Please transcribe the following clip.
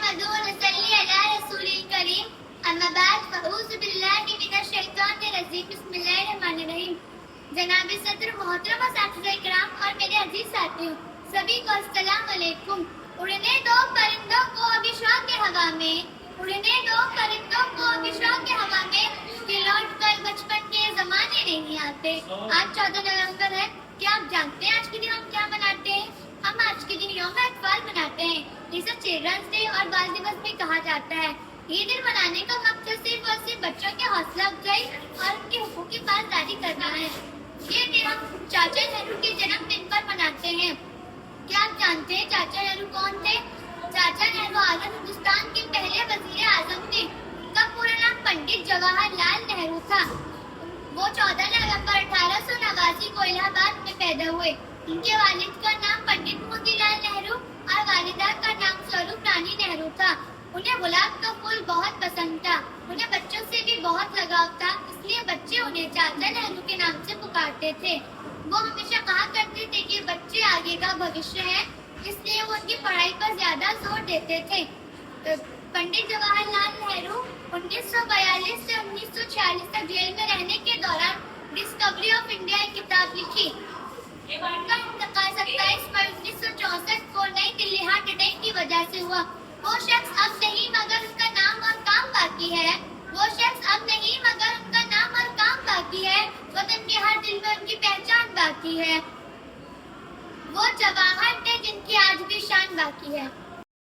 نحمد و نصلی علی رسول الکریم اما بعد فاعوذ باللہ من الشیطان الرجیم بسم اللہ الرحمن الرحیم. جناب صدر، محترم اساتذہ کرام اور میرے عزیز ساتھیوں، سبھی کو السلام علیکم. اڑنے دو پرندوں کو ابھی شوق ہوا میں، اڑنے دو پرندوں کو ابھی شوق ہوا میں، کہ لوٹ کر بچپن کے زمانے نہیں آتے. آج 14 نومبر ہے. کیا آپ جانتے ہیں آج کے دن ہم کیا مناتے ہیں؟ ہم آج کے دن یوم اطفال مناتے ہیں، جسے چلڈرنس ڈے اور بال دِوس بھی کہا جاتا ہے. یہ دن منانے کا مقصد صرف اور صرف بچوں کی حوصلہ افزائی اور ان کے حقوق کی پاسداری کرنا ہے. یہ دن ہم چاچا نہرو کے جنم دن پر مناتے ہیں. کیا آپ جانتے ہیں چاچا نہرو کون تھے؟ چاچا نہرو آزاد ہندوستان کے پہلے وزیر اعظم تھے. ان کا پورا نام پنڈت جواہر لال نہرو تھا. وہ 14 نومبر 1889 کو الہ آباد میں پیدا ہوئے. ان کے والد کا نام پنڈت موتی لال نہرو اور والدہ کا نام سوروپ رانی نہرو تھا. انہیں گلاب کا پھول بہت پسند تھا. انہیں بچوں سے بھی بہت لگاؤ تھا، اس لیے بچے انہیں چاچا نہرو کے نام سے پکارتے تھے. وہ ہمیشہ کہا کرتے تھے کہ بچے آگے کا بھوشیہ ہے، اس لیے وہ ان کی پڑھائی پر زیادہ زور دیتے تھے. پنڈت جواہر لال نہرو 1942 سے 1946 تک جیل میں رہنے کے دوران ڈسکوری آف انڈیا ایک کتاب لکھی. ان کا انتقال 27 مئی 1964 کو نئی دلی ہارٹ اٹیک کی وجہ سے ہوا. وہ شخص اب نہیں مگر ان کا نام اور کام باقی ہے. وہ شخص اب نہیں مگر ان کا نام اور کام باقی ہے. وطن کے ہر دل میں ان کی پہچان باقی ہے. وہ جواہر تھے جن کی آج بھی شان باقی ہے.